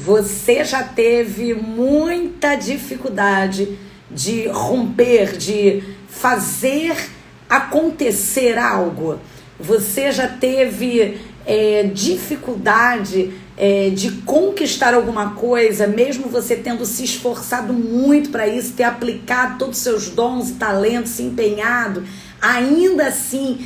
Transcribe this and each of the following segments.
Você já teve muita dificuldade de romper, de fazer acontecer algo? Você já teve dificuldade de conquistar alguma coisa, mesmo você tendo se esforçado muito para isso, ter aplicado todos os seus dons e talentos, se empenhado? Ainda assim,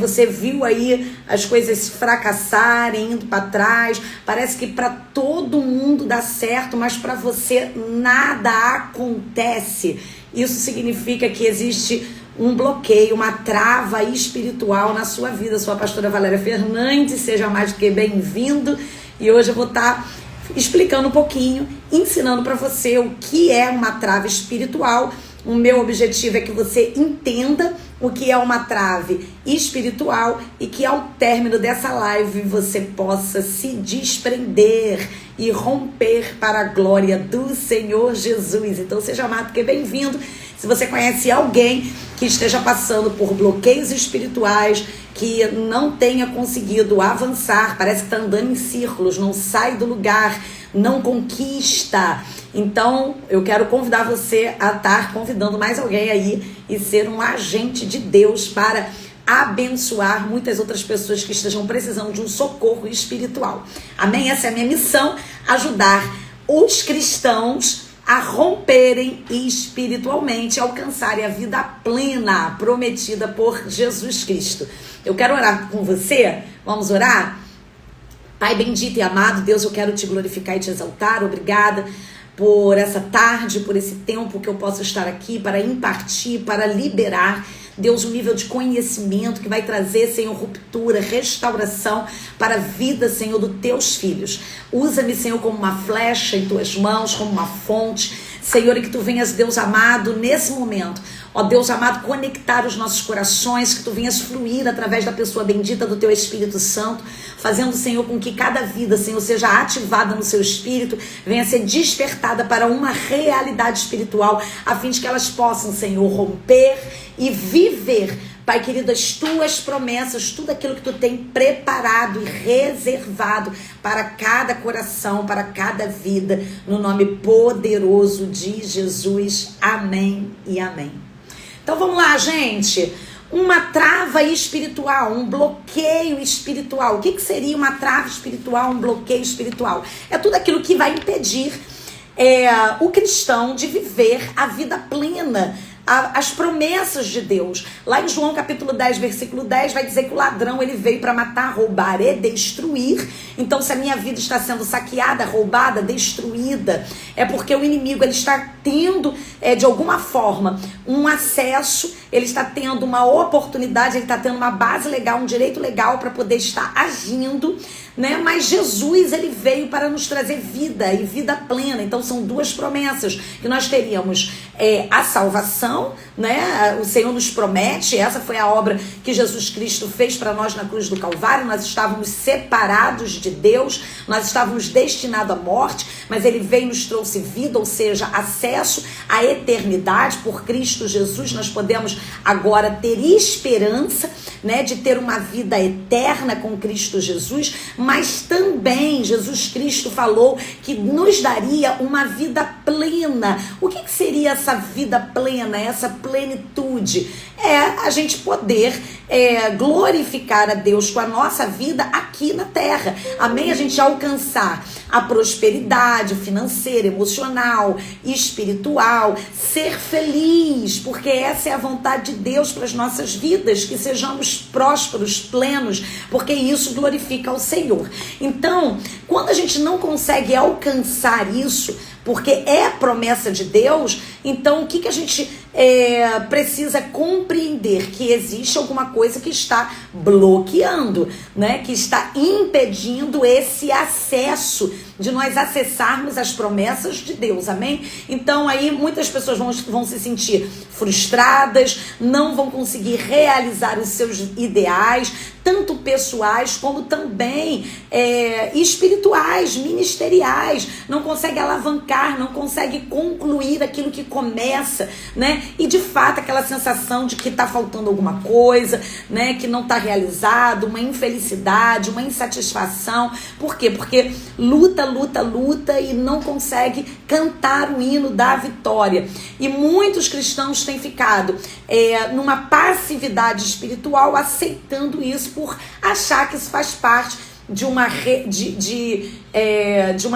você viu aí as coisas fracassarem, indo para trás. Parece que para todo mundo dá certo, mas para você nada acontece. Isso significa que existe um bloqueio, uma trava espiritual na sua vida. Sou a pastora Valéria Fernandes, seja mais do que bem-vindo. E hoje eu vou estar explicando um pouquinho, ensinando para você o que é uma trava espiritual. O meu objetivo é que você entenda o que é uma trave espiritual e que ao término dessa live você possa se desprender e romper para a glória do Senhor Jesus. Então seja amado que bem-vindo. Se você conhece alguém que esteja passando por bloqueios espirituais, que não tenha conseguido avançar, parece que está andando em círculos, não sai do lugar, não conquista, então eu quero convidar você a estar convidando mais alguém aí e ser um agente de Deus para abençoar muitas outras pessoas que estejam precisando de um socorro espiritual. Amém? Essa é a minha missão, ajudar os cristãos a romperem espiritualmente, alcançarem a vida plena prometida por Jesus Cristo. Eu quero orar com você. Vamos orar? Pai bendito e amado Deus, eu quero te glorificar e te exaltar. Obrigada por essa tarde, por esse tempo que eu posso estar aqui para impartir, para liberar, Deus, um nível de conhecimento que vai trazer, Senhor, ruptura, restauração para a vida, Senhor, dos teus filhos. Usa-me, Senhor, como uma flecha em tuas mãos, como uma fonte, Senhor, e que tu venhas, Deus amado, nesse momento, ó Deus amado, conectar os nossos corações, que tu venhas fluir através da pessoa bendita do teu Espírito Santo, fazendo, Senhor, com que cada vida, Senhor, seja ativada no seu espírito, venha ser despertada para uma realidade espiritual, a fim de que elas possam, Senhor, romper e viver, Pai querido, as tuas promessas, tudo aquilo que tu tem preparado e reservado para cada coração, para cada vida, no nome poderoso de Jesus. Amém e amém. Então vamos lá, gente. Uma trava espiritual, um bloqueio espiritual. O que seria uma trava espiritual, um bloqueio espiritual? É tudo aquilo que vai impedir o cristão de viver a vida plena, as promessas de Deus. Lá em João capítulo 10, versículo 10, vai dizer que o ladrão ele veio para matar, roubar e destruir. Então, se a minha vida está sendo saqueada, roubada, destruída, é porque o inimigo ele está tendo, de alguma forma, um acesso, ele está tendo uma oportunidade, ele está tendo uma base legal, um direito legal para poder estar agindo, né? Mas Jesus, ele veio para nos trazer vida e vida plena. Então são duas promessas que nós teríamos, a salvação, né? O Senhor nos promete, essa foi a obra que Jesus Cristo fez para nós na cruz do Calvário. Nós estávamos separados de Deus, nós estávamos destinados à morte, mas ele veio e nos trouxe vida, ou seja, acesso à eternidade. Por Cristo Jesus nós podemos agora ter esperança, né, de ter uma vida eterna com Cristo Jesus, mas também Jesus Cristo falou que nos daria uma vida plena. O que seria essa vida plena, essa plenitude? É a gente poder glorificar a Deus com a nossa vida aqui na terra. Amém? A gente alcançar a prosperidade financeira, emocional, espiritual, ser feliz, porque essa é a vontade de Deus para as nossas vidas, que sejamos prósperos, plenos, porque isso glorifica ao Senhor. Então, quando a gente não consegue alcançar isso, porque é promessa de Deus, então o que a gente precisa compreender? Que existe alguma coisa que está bloqueando, né? Que está impedindo esse acesso, de nós acessarmos as promessas de Deus, amém? Então aí muitas pessoas vão se sentir frustradas, não vão conseguir realizar os seus ideais, tanto pessoais como também espirituais, ministeriais, não consegue alavancar, não consegue concluir aquilo que começa, né? E de fato aquela sensação de que está faltando alguma coisa, né? Que não está realizado, uma infelicidade, uma insatisfação. Por quê? Porque luta luta e não consegue cantar o hino da vitória. E muitos cristãos têm ficado numa passividade espiritual, aceitando isso por achar que isso faz parte de uma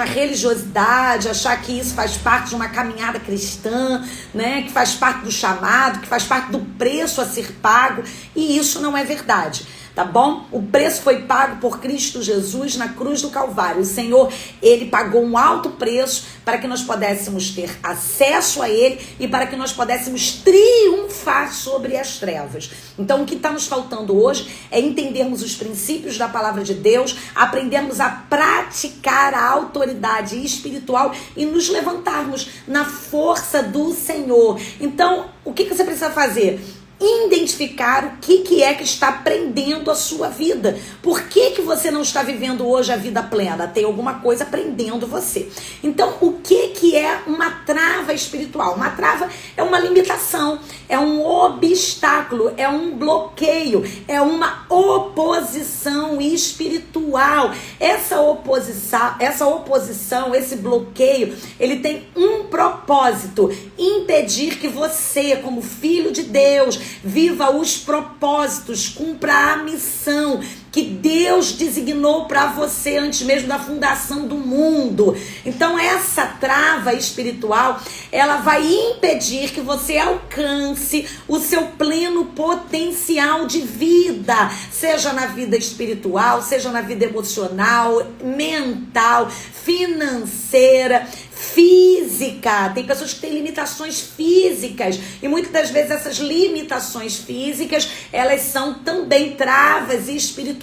religiosidade, achar que isso faz parte de uma caminhada cristã, né? Que faz parte do chamado, que faz parte do preço a ser pago, e isso não é verdade. Tá bom? O preço foi pago por Cristo Jesus na cruz do Calvário. O Senhor, Ele pagou um alto preço para que nós pudéssemos ter acesso a Ele e para que nós pudéssemos triunfar sobre as trevas. Então, o que está nos faltando hoje é entendermos os princípios da palavra de Deus, aprendermos a praticar a autoridade espiritual e nos levantarmos na força do Senhor. Então, o que você precisa fazer? Identificar o que é que está prendendo a sua vida. Por que você não está vivendo hoje a vida plena? Tem alguma coisa prendendo você. Então, o que é uma trava espiritual? Uma trava é uma limitação, é um obstáculo, é um bloqueio, é uma oposição espiritual. Essa oposição, esse bloqueio, ele tem um propósito: impedir que você, como filho de Deus, viva os propósitos, cumpra a missão que Deus designou para você antes mesmo da fundação do mundo. Então essa trava espiritual, ela vai impedir que você alcance o seu pleno potencial de vida, seja na vida espiritual, seja na vida emocional, mental, financeira, física. Tem pessoas que têm limitações físicas e muitas das vezes essas limitações físicas, elas são também travas espirituais.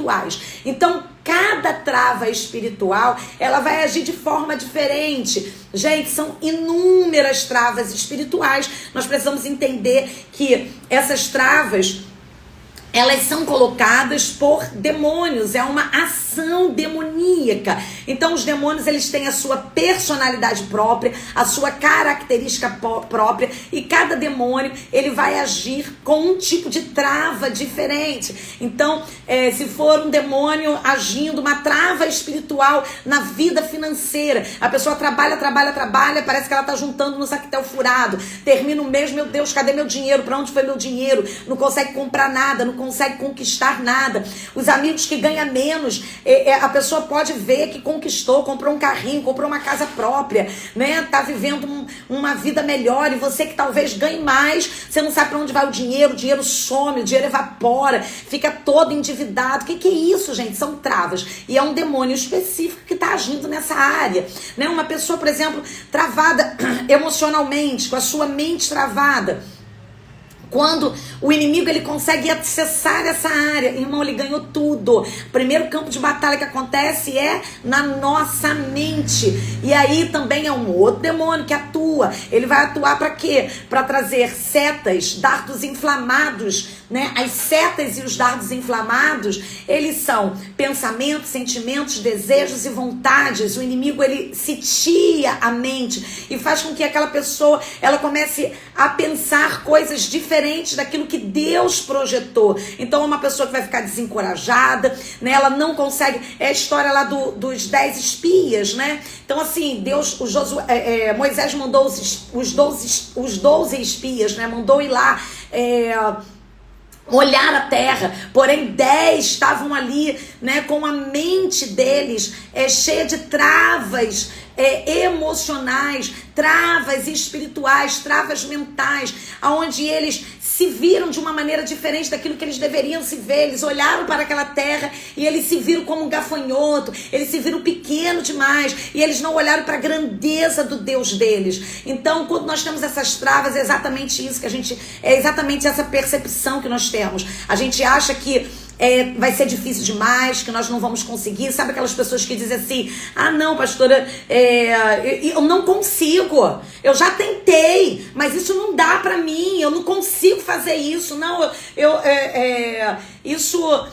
Então, cada trava espiritual, ela vai agir de forma diferente. Gente, são inúmeras travas espirituais. Nós precisamos entender que essas travas, elas são colocadas por demônios, é uma ação demoníaca. Então os demônios, eles têm a sua personalidade própria, a sua característica própria, e cada demônio, ele vai agir com um tipo de trava diferente. Então, se for um demônio agindo, uma trava espiritual na vida financeira, a pessoa trabalha, parece que ela está juntando no saquetel furado, termina o mês, meu Deus, cadê meu dinheiro? Para onde foi meu dinheiro? Não consegue comprar nada, não consegue conquistar nada. Os amigos que ganham menos, a pessoa pode ver que conquistou, comprou um carrinho, comprou uma casa própria, né? Tá vivendo uma vida melhor, e você que talvez ganhe mais, você não sabe para onde vai o dinheiro some, o dinheiro evapora, fica todo endividado. O que é isso, gente? São travas. E é um demônio específico que está agindo nessa área, né? Uma pessoa, por exemplo, travada emocionalmente, com a sua mente travada. Quando o inimigo, ele consegue acessar essa área, irmão, ele ganhou tudo. O primeiro campo de batalha que acontece é na nossa mente. E aí também é um outro demônio que atua. Ele vai atuar para quê? Para trazer setas, dardos inflamados, né? As setas e os dardos inflamados, eles são pensamentos, sentimentos, desejos e vontades. O inimigo, ele sitia a mente e faz com que aquela pessoa, ela comece a pensar coisas diferentes daquilo que Deus projetou. Então é uma pessoa que vai ficar desencorajada, né? Ela não consegue. É a história lá dos 10 espias, né? Então assim, Moisés mandou os 12 espias, né? Mandou ir lá olhar a terra, porém 10 estavam ali, né, com a mente deles cheia de travas emocionais, travas espirituais, travas mentais, aonde eles se viram de uma maneira diferente daquilo que eles deveriam se ver. Eles olharam para aquela terra e eles se viram como um gafanhoto, eles se viram pequeno demais, e eles não olharam para a grandeza do Deus deles. Então, quando nós temos essas travas, é exatamente isso que é exatamente essa percepção que nós temos. A gente acha que vai ser difícil demais, que nós não vamos conseguir. Sabe aquelas pessoas que dizem assim: ah não, pastora, eu não consigo, eu já tentei, mas isso não dá pra mim, eu não consigo fazer isso, não, isso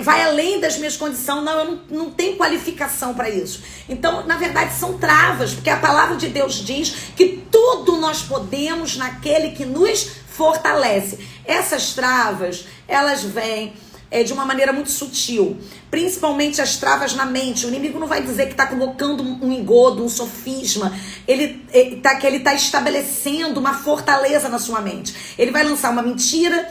vai além das minhas condições, não, eu não tenho qualificação para isso. Então, na verdade, são travas, porque a palavra de Deus diz que tudo nós podemos naquele que nos fortalece. Essas travas, elas vêm de uma maneira muito sutil, principalmente as travas na mente. O inimigo não vai dizer que está colocando um engodo, um sofisma. Ele está estabelecendo uma fortaleza na sua mente. Ele vai lançar uma mentira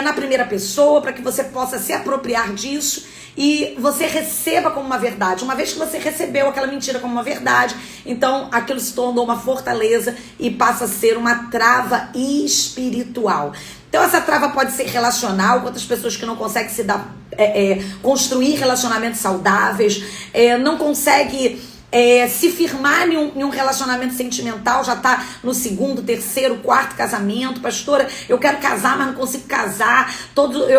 na primeira pessoa para que você possa se apropriar disso e você receba como uma verdade. Uma vez que você recebeu aquela mentira como uma verdade, então aquilo se tornou uma fortaleza e passa a ser uma trava espiritual. Então essa trava pode ser relacional, quantas pessoas que não conseguem construir relacionamentos saudáveis, não consegue se firmar em um relacionamento sentimental, já tá no 2º, 3º, 4º casamento. Pastora, eu quero casar, mas não consigo casar.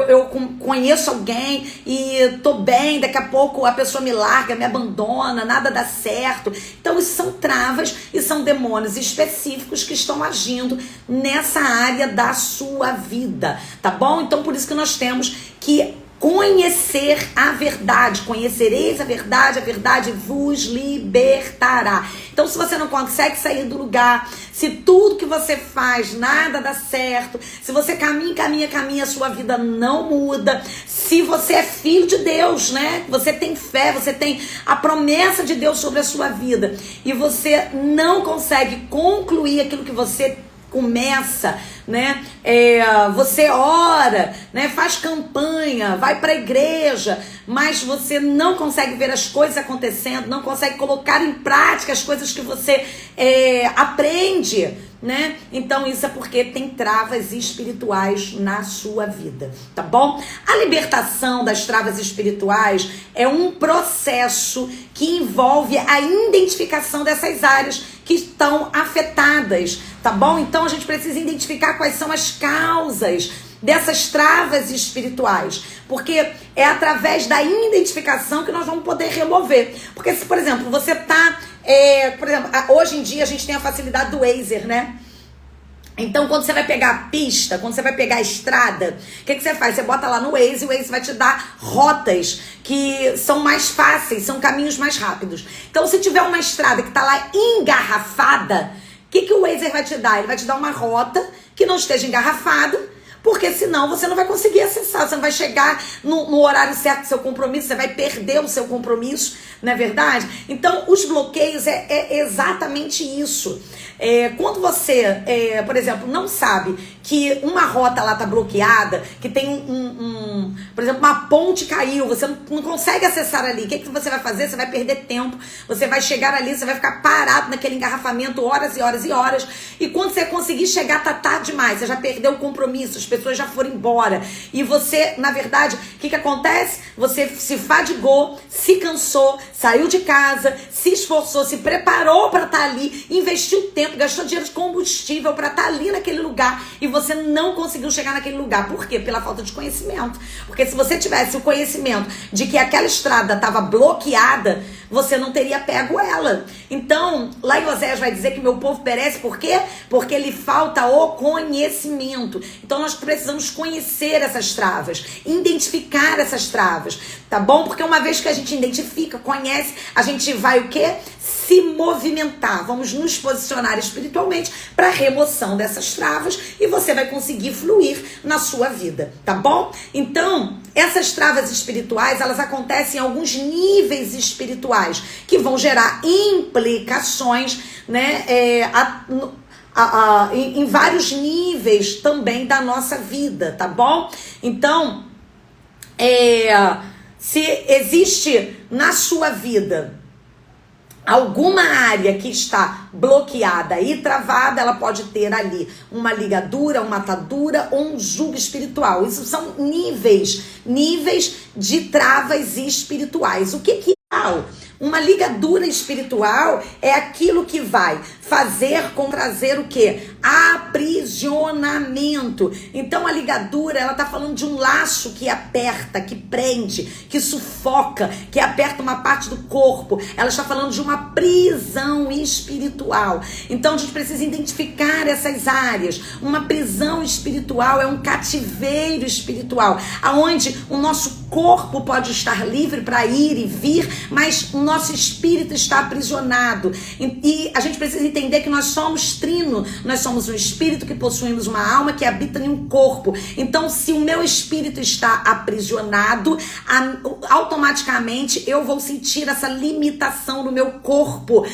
Eu conheço alguém e tô bem, daqui a pouco a pessoa me larga, me abandona, nada dá certo. Então isso são travas e são demônios específicos que estão agindo nessa área da sua vida, tá bom? Então por isso que nós temos que conhecer a verdade. Conhecereis a verdade vos libertará. Então se você não consegue sair do lugar, se tudo que você faz nada dá certo, se você caminha, a sua vida não muda, se você é filho de Deus, né? Você tem fé, você tem a promessa de Deus sobre a sua vida e você não consegue concluir aquilo que você começa, né? Você ora, né? Faz campanha, vai para a igreja, mas você não consegue ver as coisas acontecendo, não consegue colocar em prática as coisas que você aprende, né? Então isso é porque tem travas espirituais na sua vida, tá bom? A libertação das travas espirituais é um processo que envolve a identificação dessas áreas que estão afetadas, tá bom? Então a gente precisa identificar quais são as causas dessas travas espirituais, porque é através da identificação que nós vamos poder remover. Porque se, por exemplo, você tá, por exemplo, hoje em dia a gente tem a facilidade do Waze, né? Então, quando você vai pegar a pista, quando você vai pegar a estrada, o que você faz? Você bota lá no Waze e o Waze vai te dar rotas que são mais fáceis, são caminhos mais rápidos. Então, se tiver uma estrada que está lá engarrafada, o que o Waze vai te dar? Ele vai te dar uma rota que não esteja engarrafada, porque senão você não vai conseguir acessar, você não vai chegar no horário certo do seu compromisso, você vai perder o seu compromisso, não é verdade? Então, os bloqueios é exatamente isso. Quando você, por exemplo, não sabe que uma rota lá tá bloqueada, que tem por exemplo, uma ponte caiu, você não consegue acessar ali, o que você vai fazer? Você vai perder tempo, você vai chegar ali, você vai ficar parado naquele engarrafamento horas e horas e horas, e quando você conseguir chegar, tá tarde demais, você já perdeu o compromisso, as pessoas já foram embora, e você, na verdade, o que acontece? Você se fadigou, se cansou, saiu de casa, se esforçou, se preparou para estar ali, investiu tempo, gastou dinheiro de combustível para estar ali naquele lugar, e você não conseguiu chegar naquele lugar. Por quê? Pela falta de conhecimento. Porque se você tivesse o conhecimento de que aquela estrada estava bloqueada, você não teria pego ela. Então, lá em Oséias vai dizer que meu povo perece, por quê? Porque lhe falta o conhecimento. Então nós precisamos conhecer essas travas, identificar essas travas, tá bom? Porque uma vez que a gente identifica, conhece, a gente vai o quê? Se movimentar, vamos nos posicionar espiritualmente para a remoção dessas travas e você vai conseguir fluir na sua vida, tá bom? Então, essas travas espirituais, elas acontecem em alguns níveis espirituais que vão gerar implicações, né, em vários níveis também da nossa vida, tá bom? Então, se existe na sua vida alguma área que está bloqueada e travada, ela pode ter ali uma ligadura, uma atadura ou um jugo espiritual. Isso são níveis de travas espirituais. O que é uma ligadura espiritual? É aquilo que vai fazer trazer o quê? Aprisionamento. Então a ligadura, ela tá falando de um laço que aperta, que prende, que sufoca, que aperta uma parte do corpo. Ela está falando de uma prisão espiritual. Então a gente precisa identificar essas áreas. Uma prisão espiritual é um cativeiro espiritual, aonde o nosso corpo pode estar livre para ir e vir, mas o nosso espírito está aprisionado. E a gente precisa entender que nós somos trino, nós somos um espírito que possuímos uma alma que habita em um corpo. Então, se o meu espírito está aprisionado, automaticamente eu vou sentir essa limitação no meu corpo.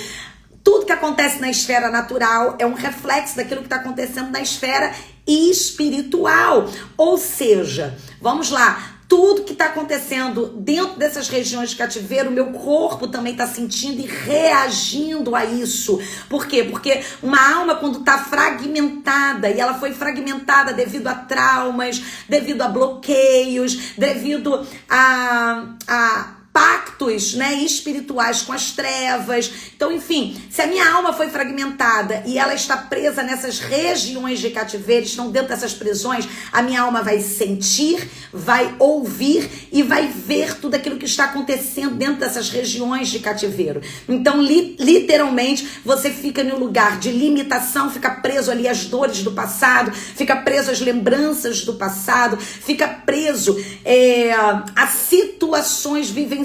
Tudo que acontece na esfera natural é um reflexo daquilo que está acontecendo na esfera espiritual. Ou seja, vamos lá, tudo que está acontecendo dentro dessas regiões de cativeiro, o meu corpo também está sentindo e reagindo a isso. Por quê? Porque uma alma, quando está fragmentada, e ela foi fragmentada devido a traumas, devido a bloqueios, devido a pactos, né, espirituais com as trevas. Então, enfim, se a minha alma foi fragmentada e ela está presa nessas regiões de cativeiro, estão dentro dessas prisões, a minha alma vai sentir, vai ouvir e vai ver tudo aquilo que está acontecendo dentro dessas regiões de cativeiro. Então, literalmente, você fica em um lugar de limitação, fica preso ali às dores do passado, fica preso às lembranças do passado, fica preso a situações vivenciadas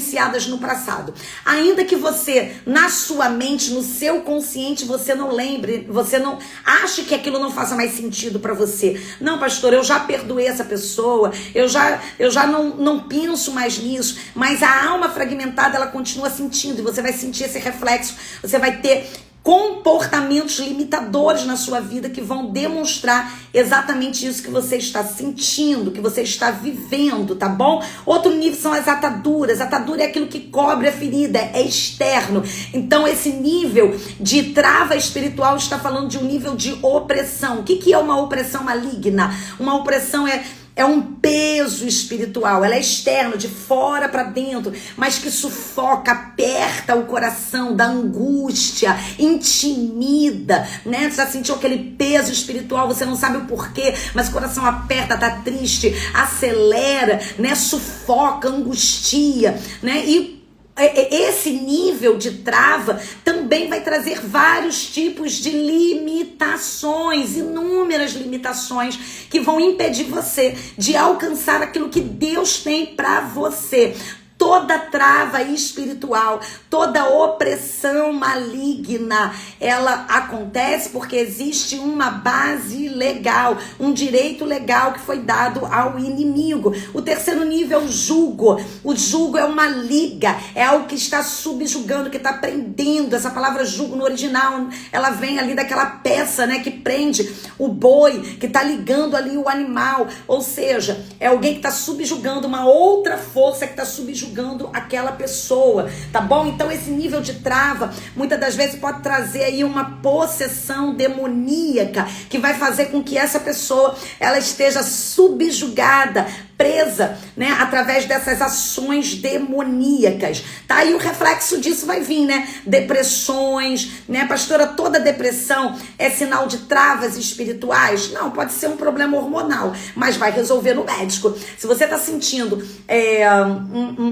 no passado. Ainda que você, na sua mente, no seu consciente, você não lembre, você não ache que aquilo não faça mais sentido para você. Não, pastor, eu já perdoei essa pessoa, eu já não penso mais nisso, mas a alma fragmentada, ela continua sentindo, e você vai sentir esse reflexo, você vai ter comportamentos limitadores na sua vida que vão demonstrar exatamente isso que você está sentindo, que você está vivendo, tá bom? Outro nível são as ataduras. Atadura é aquilo que cobre a ferida, é externo. Então esse nível de trava espiritual está falando de um nível de opressão. O que é uma opressão maligna? Uma opressão é um peso espiritual, ela é externo, de fora para dentro, mas que sufoca, aperta o coração, dá angústia, intimida, né? Você já sentiu aquele peso espiritual, você não sabe o porquê, mas o coração aperta, tá triste, acelera, né? Sufoca, angustia, né? E esse nível de trava também vai trazer vários tipos de limitações, inúmeras limitações que vão impedir você de alcançar aquilo que Deus tem para você. Toda trava espiritual, toda opressão maligna, ela acontece porque existe uma base legal, um direito legal que foi dado ao inimigo. O terceiro nível é o jugo. O jugo é uma liga, é algo que está subjugando, que está prendendo. Essa palavra jugo no original, ela vem ali daquela peça, né, que prende o boi, que está ligando ali o animal. Ou seja, é alguém que está subjugando, uma outra força que está subjugando aquela pessoa, tá bom? Então esse nível de trava, muitas das vezes pode trazer aí uma possessão demoníaca, que vai fazer com que essa pessoa, ela esteja subjugada, presa, né, através dessas ações demoníacas, tá? E o reflexo disso vai vir, né? Depressões, né? Pastora, toda depressão é sinal de travas espirituais? Não, pode ser um problema hormonal, mas vai resolver no médico. Se você tá sentindo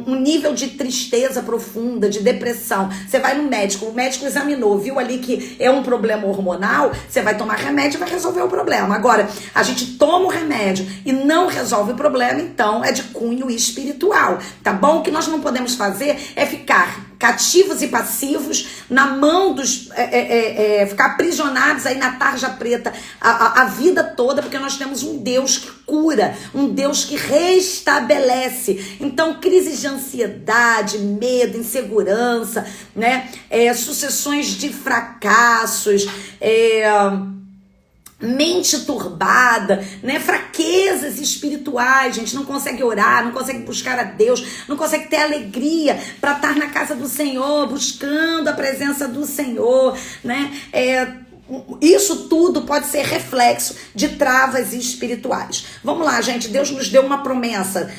um nível de tristeza profunda, de depressão, você vai no médico, o médico examinou, viu ali que é um problema hormonal, você vai tomar remédio e vai resolver o problema. Agora, a gente toma o remédio e não resolve o problema, então é de cunho espiritual, tá bom? O que nós não podemos fazer é ficar cativos e passivos na mão dos... ficar aprisionados aí na tarja preta a vida toda, porque nós temos um Deus que cura, um Deus que restabelece. Então, crises de ansiedade, medo, insegurança, né? Sucessões de fracassos, mente turbada, né? Fraquezas espirituais, gente não consegue orar, não consegue buscar a Deus, não consegue ter alegria para estar na casa do Senhor, buscando a presença do Senhor, né? Isso tudo pode ser reflexo de travas espirituais. Vamos lá, gente, Deus nos deu uma promessa.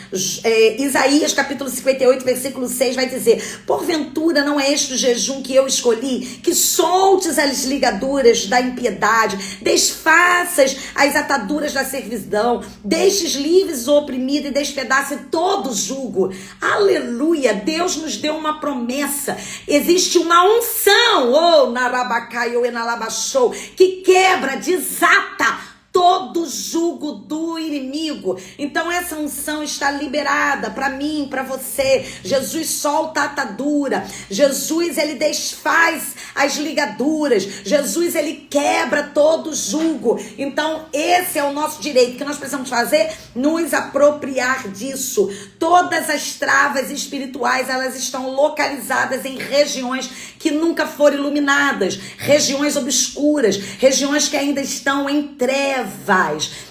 Isaías capítulo 58, versículo 6 vai dizer: porventura não é este o jejum que eu escolhi, que soltes as ligaduras da impiedade, desfaças as ataduras da servidão, deixes livres o oprimido e despedace todo o jugo. Aleluia, Deus nos deu uma promessa. Existe uma unção, narabacai ou enalabachou, que quebra, desata todo jugo do inimigo. Então essa unção está liberada para mim, para você. Jesus solta a atadura. Jesus, ele desfaz as ligaduras. Jesus, ele quebra todo jugo. Então esse é o nosso direito. O que nós precisamos fazer? Nos apropriar disso. Todas as travas espirituais, elas estão localizadas em regiões que nunca foram iluminadas, regiões obscuras, regiões que ainda estão em trevas.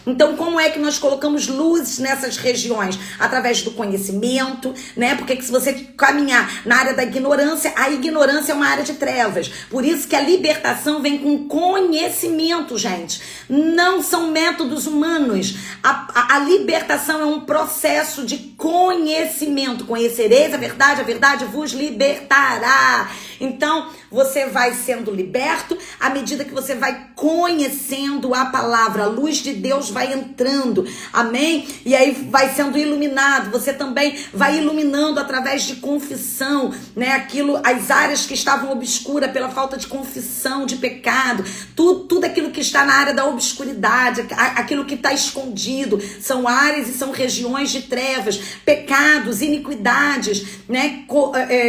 Então, como é que nós colocamos luzes nessas regiões? Através do conhecimento, né? Porque se você caminhar na área da ignorância, a ignorância é uma área de trevas. Por isso que a libertação vem com conhecimento, gente. Não são métodos humanos. A libertação é um processo de conhecimento. Conhecereis a verdade vos libertará. Então, você vai sendo liberto à medida que você vai conhecendo a palavra. A luz de Deus vai entrando, amém? E aí vai sendo iluminado. Você também vai iluminando através de confissão, né? As áreas que estavam obscuras pela falta de confissão, de pecado, tudo aquilo que está na área da obscuridade, aquilo que está escondido, são áreas e são regiões de trevas, pecados, iniquidades, né?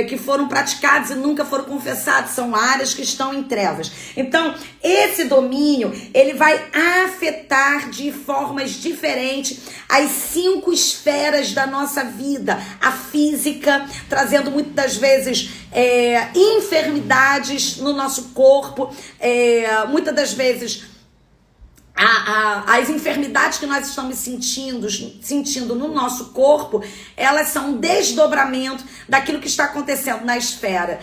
Que foram praticados e nunca foram confessados. São áreas que estão em trevas. Então, esse domínio, ele vai afetar de formas diferentes as 5 esferas da nossa vida. A física, trazendo muitas das vezes enfermidades no nosso corpo, muitas das vezes as enfermidades que nós estamos sentindo no nosso corpo, elas são um desdobramento daquilo que está acontecendo na esfera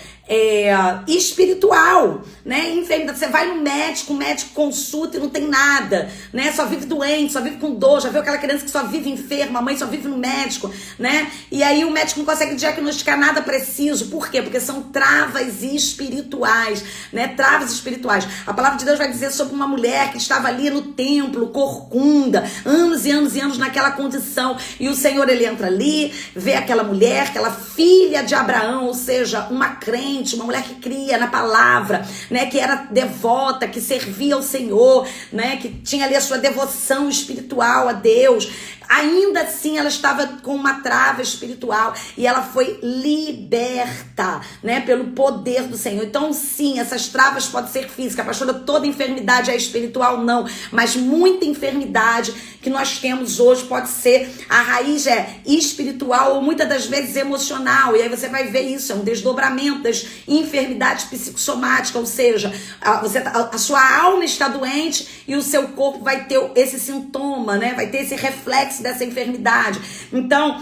espiritual, né? Enfermidade, você vai no médico, o médico consulta e não tem nada, né? Só vive doente, só vive com dor, já viu aquela criança que só vive enferma, a mãe só vive no médico, né? E aí o médico não consegue diagnosticar nada preciso. Por quê? Porque são travas espirituais, né? Travas espirituais. A palavra de Deus vai dizer sobre uma mulher que estava ali no templo, corcunda, anos e anos e anos naquela condição, e o Senhor, ele entra ali, vê aquela mulher, aquela filha de Abraão, ou seja, uma crente, uma mulher que cria na palavra, né, que era devota, que servia ao Senhor, né, que tinha ali a sua devoção espiritual a Deus. Ainda assim, ela estava com uma trava espiritual e ela foi liberta, né, pelo poder do Senhor. Então, sim, essas travas podem ser físicas. Pastora, toda enfermidade é espiritual? Não, mas muita enfermidade que nós temos hoje pode ser, a raiz é espiritual ou muitas das vezes emocional. E aí você vai ver isso, é um desdobramento das enfermidades psicossomáticas, ou seja, a sua alma está doente e o seu corpo vai ter esse sintoma, né, vai ter esse reflexo dessa enfermidade. Então,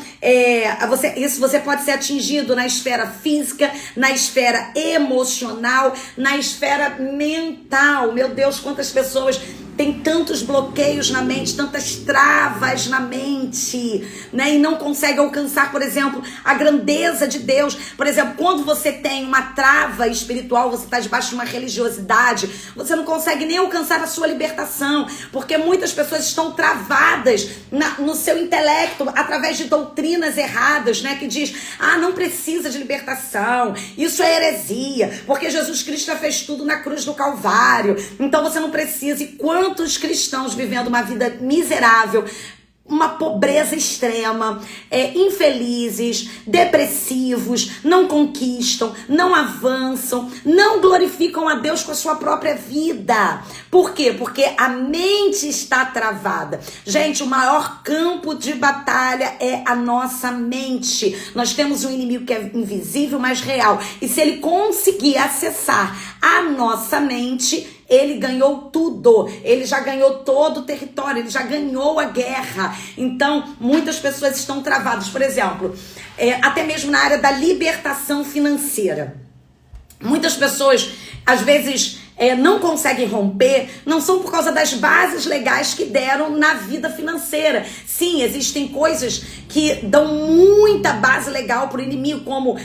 você pode ser atingido na esfera física, na esfera emocional, na esfera mental. Meu Deus, quantas pessoas têm tantos bloqueios na mente, tantas travas na mente, né? E não consegue alcançar, por exemplo, a grandeza de Deus. Por exemplo, quando você tem uma trava espiritual, você está debaixo de uma religiosidade, você não consegue nem alcançar a sua libertação, porque muitas pessoas estão travadas no seu intelecto, através de doutrinas erradas, né? Que diz, não precisa de libertação, isso é heresia, porque Jesus Cristo já fez tudo na cruz do Calvário, então você não precisa. E quantos cristãos vivendo uma vida miserável, uma pobreza extrema, infelizes, depressivos, não conquistam, não avançam, não glorificam a Deus com a sua própria vida. Por quê? Porque a mente está travada. Gente, o maior campo de batalha é a nossa mente. Nós temos um inimigo que é invisível, mas real. E se ele conseguir acessar a nossa mente, ele ganhou tudo, ele já ganhou todo o território, ele já ganhou a guerra. Então, muitas pessoas estão travadas, por exemplo, até mesmo na área da libertação financeira. Muitas pessoas, às vezes, não conseguem romper, não são por causa das bases legais que deram na vida financeira. Sim, existem coisas que dão muita base legal pro inimigo, como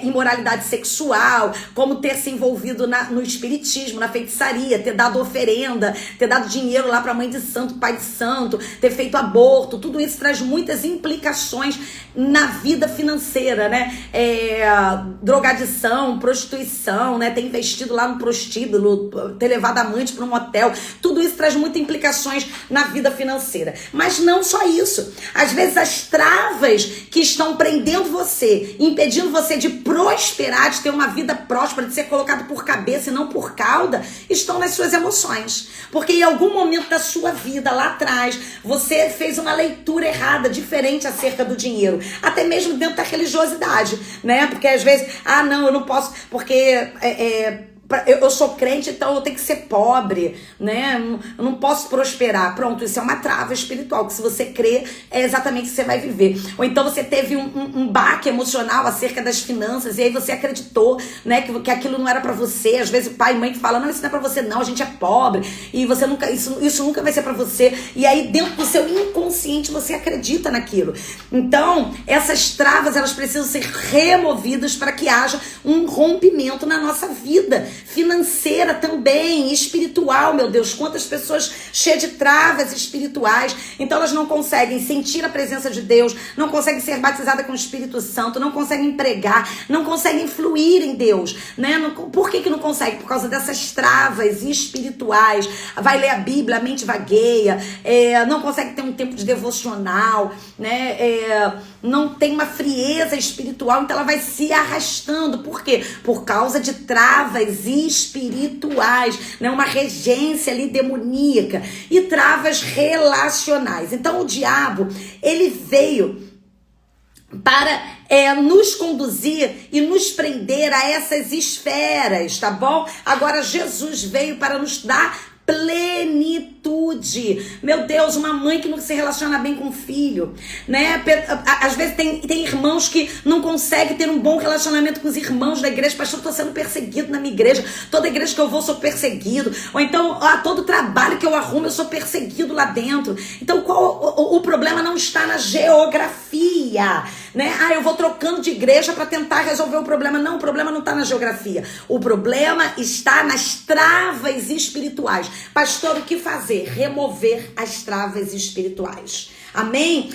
imoralidade sexual, como ter se envolvido no espiritismo, na feitiçaria, ter dado oferenda, ter dado dinheiro lá pra mãe de santo, pai de santo, ter feito aborto. Tudo isso traz muitas implicações na vida financeira, né? Drogadição, prostituição, né? Ter investido lá no prostíbulo, ter levado amante para um motel. Tudo isso traz muitas implicações na vida financeira. Mas não só isso. Às vezes as travas que estão prendendo você, impedindo você de prosperar, de ter uma vida próspera, de ser colocado por cabeça e não por cauda, estão nas suas emoções. Porque em algum momento da sua vida, lá atrás, você fez uma leitura errada, diferente acerca do dinheiro. Até mesmo dentro da religiosidade, né? Porque às vezes, não, eu não posso, porque eu sou crente, então eu tenho que ser pobre, né? Eu não posso prosperar. Pronto, isso é uma trava espiritual, que se você crê, é exatamente o que você vai viver. Ou então você teve um baque emocional acerca das finanças, e aí você acreditou, né, que aquilo não era pra você. Às vezes o pai e mãe fala, não, isso não é pra você não, a gente é pobre, e você nunca, isso nunca vai ser pra você. E aí dentro do seu inconsciente você acredita naquilo. Então, essas travas, elas precisam ser removidas para que haja um rompimento na nossa vida financeira também, espiritual, meu Deus, quantas pessoas cheias de travas espirituais, então elas não conseguem sentir a presença de Deus, não conseguem ser batizadas com o Espírito Santo, não conseguem pregar, não conseguem fluir em Deus, né? Por que não consegue? Por causa dessas travas espirituais. Vai ler a Bíblia, a mente vagueia, não consegue ter um tempo de devocional, né? Não tem uma frieza espiritual, então ela vai se arrastando. Por quê? Por causa de travas espirituais, né? Uma regência ali demoníaca e travas relacionais. Então o diabo, ele veio para nos conduzir e nos prender a essas esferas, tá bom? Agora Jesus veio para nos dar plenitude. Meu Deus, uma mãe que não se relaciona bem com o filho, né? Às vezes tem irmãos que não conseguem ter um bom relacionamento com os irmãos da igreja. Pastor, eu tô sendo perseguido na minha igreja, toda igreja que eu vou sou perseguido, ou então todo trabalho que eu arrumo eu sou perseguido lá dentro. Então o problema não está na geografia, né? Eu vou trocando de igreja para tentar resolver o problema. Não, o problema não está na geografia, o problema está nas travas espirituais. Pastor, o que fazer? Remover as travas espirituais. Amém?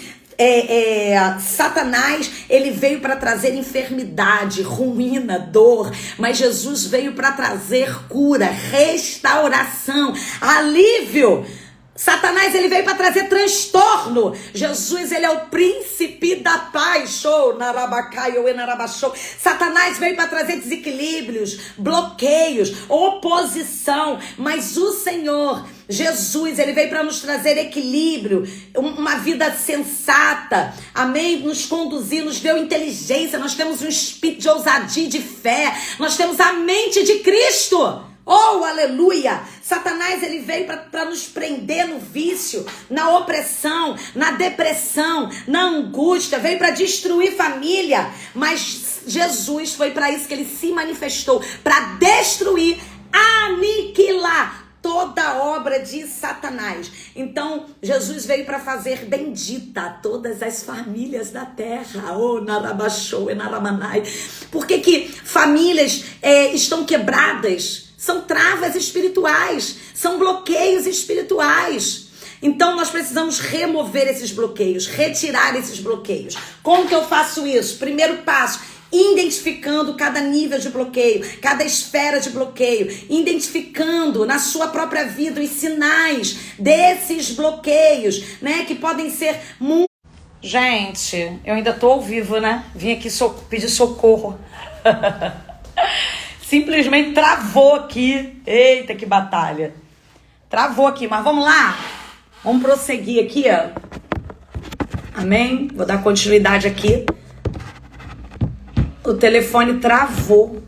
Satanás, ele veio para trazer enfermidade, ruína, dor, mas Jesus veio para trazer cura, restauração, alívio. Satanás, ele veio para trazer transtorno. Jesus, ele é o príncipe da paz. Satanás veio para trazer desequilíbrios, bloqueios, oposição. Mas o Senhor, Jesus, ele veio para nos trazer equilíbrio, uma vida sensata. Amém? Nos conduzir, nos deu inteligência. Nós temos um espírito de ousadia e de fé. Nós temos a mente de Cristo. Oh, aleluia! Satanás, ele veio para nos prender no vício, na opressão, na depressão, na angústia, veio para destruir família, mas Jesus foi para isso que ele se manifestou, para destruir, aniquilar toda a obra de Satanás. Então, Jesus veio para fazer bendita todas as famílias da terra. Oh, narabachou e naramanai. Por que famílias estão quebradas? São travas espirituais, são bloqueios espirituais. Então nós precisamos remover esses bloqueios, retirar esses bloqueios. Como que eu faço isso? Primeiro passo, identificando cada nível de bloqueio, cada esfera de bloqueio, identificando na sua própria vida os sinais desses bloqueios, né, que podem ser muito... Gente, eu ainda tô ao vivo, né? Vim aqui pedir socorro. Simplesmente travou aqui. Eita, que batalha. Travou aqui, mas vamos lá. Vamos prosseguir aqui, ó. Amém? Vou dar continuidade aqui. O telefone travou.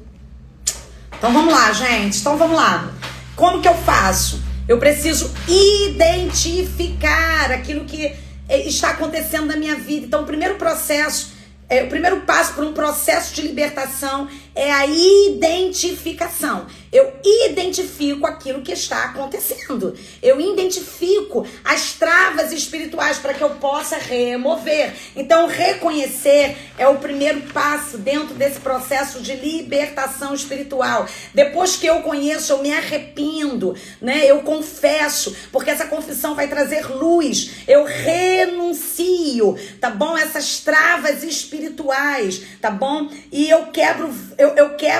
Então vamos lá, gente. Então vamos lá. Como que eu faço? Eu preciso identificar aquilo que está acontecendo na minha vida. Então o primeiro passo para um processo de libertação é a identificação. Eu identifico aquilo que está acontecendo. Eu identifico as travas espirituais para que eu possa remover. Então, reconhecer é o primeiro passo dentro desse processo de libertação espiritual. Depois que eu conheço, eu me arrependo, né? Eu confesso, porque essa confissão vai trazer luz. Eu renuncio, tá bom? Essas travas espirituais, tá bom? E eu quebro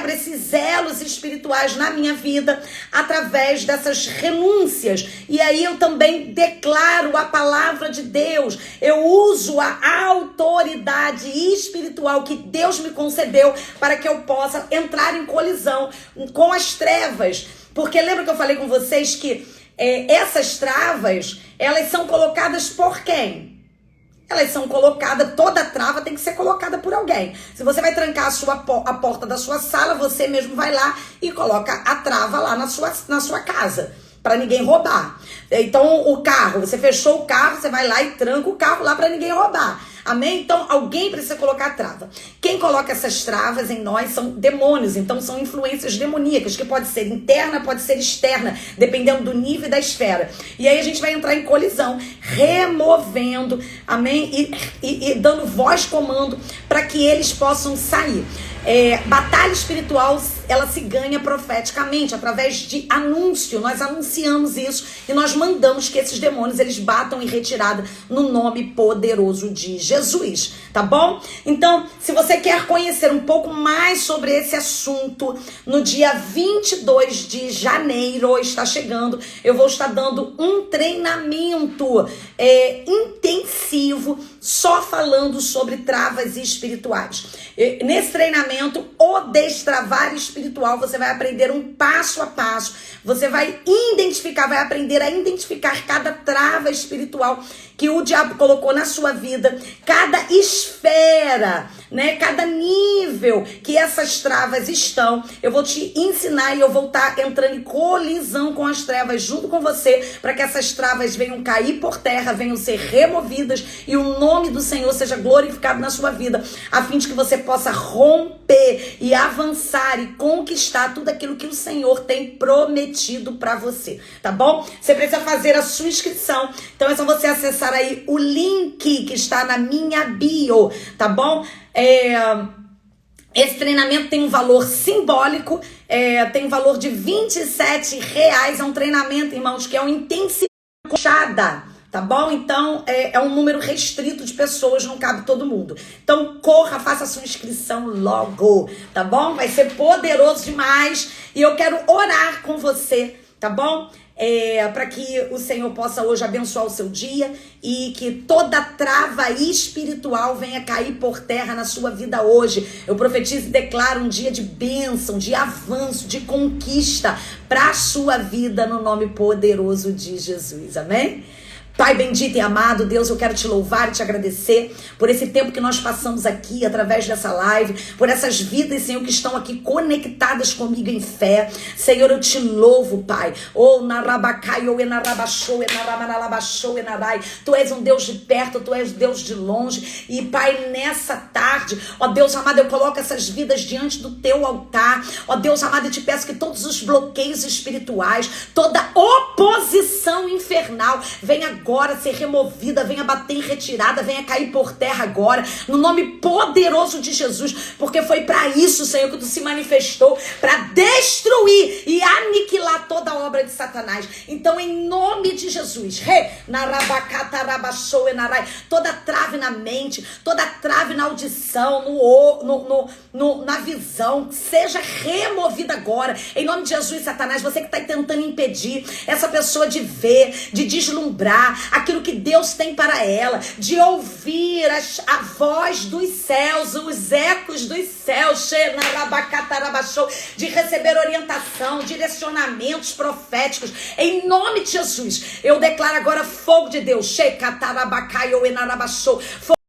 esses elos espirituais na minha vida através dessas renúncias. E aí eu também declaro a palavra de Deus. Eu uso a autoridade espiritual que Deus me concedeu para que eu possa entrar em colisão com as trevas. Porque lembra que eu falei com vocês que essas travas, elas são colocadas por quem? Elas são colocadas, toda trava tem que ser colocada por alguém. Se você vai trancar a porta da sua sala, você mesmo vai lá e coloca a trava lá na sua casa, para ninguém roubar. Então, o carro, você fechou o carro, você vai lá e tranca o carro lá para ninguém roubar. Amém? Então, alguém precisa colocar a trava. Quem coloca essas travas em nós são demônios. Então, são influências demoníacas, que pode ser interna, pode ser externa, dependendo do nível e da esfera. E aí a gente vai entrar em colisão, removendo, amém? E dando voz comando para que eles possam sair. Batalha espiritual, ela se ganha profeticamente, através de anúncio. Nós anunciamos isso e nós mandamos que esses demônios, eles batam em retirada no nome poderoso de Jesus, tá bom? Então, se você quer conhecer um pouco mais sobre esse assunto, no dia 22 de janeiro, está chegando, eu vou estar dando um treinamento intensivo, só falando sobre travas espirituais. Nesse treinamento, o destravar espiritual, você vai aprender um passo a passo, você vai aprender a identificar cada trava espiritual que o diabo colocou na sua vida, cada esfera, né, cada nível que essas travas estão. Eu vou te ensinar e eu vou estar entrando em colisão com as trevas junto com você, para que essas travas venham cair por terra, venham ser removidas e o nome do Senhor seja glorificado na sua vida, a fim de que você possa romper e avançar e conquistar tudo aquilo que o Senhor tem prometido para você, tá bom? Você precisa fazer a sua inscrição, então é só você acessar aí o link que está na minha bio, tá bom? Esse treinamento tem um valor simbólico, tem um valor de R$27, é um treinamento, irmãos, que é um intensivo, tá bom? Então, é um número restrito de pessoas, não cabe todo mundo. Então, corra, faça a sua inscrição logo, tá bom? Vai ser poderoso demais e eu quero orar com você, tá bom? Para que o Senhor possa hoje abençoar o seu dia e que toda trava espiritual venha cair por terra na sua vida hoje. Eu profetizo e declaro um dia de bênção, de avanço, de conquista para a sua vida no nome poderoso de Jesus, amém? Pai bendito e amado, Deus, eu quero te louvar e te agradecer por esse tempo que nós passamos aqui através dessa live, por essas vidas, Senhor, que estão aqui conectadas comigo em fé. Senhor, eu te louvo, Pai. Tu és um Deus de perto, tu és Deus de longe. E, Pai, nessa tarde, ó Deus amado, eu coloco essas vidas diante do teu altar. Ó Deus amado, eu te peço que todos os bloqueios espirituais, toda oposição infernal venha agora ser removida, venha bater em retirada, venha cair por terra agora, no nome poderoso de Jesus, porque foi para isso, Senhor, que tu se manifestou, para destruir e aniquilar toda a obra de Satanás. Então, em nome de Jesus, toda trave na mente, toda trave na audição, na visão, seja removida agora, em nome de Jesus. Satanás, você que está tentando impedir essa pessoa de ver, de deslumbrar aquilo que Deus tem para ela, de ouvir a voz dos céus, os ecos dos céus, de receber orientação, direcionamentos proféticos, em nome de Jesus, eu declaro agora fogo de Deus,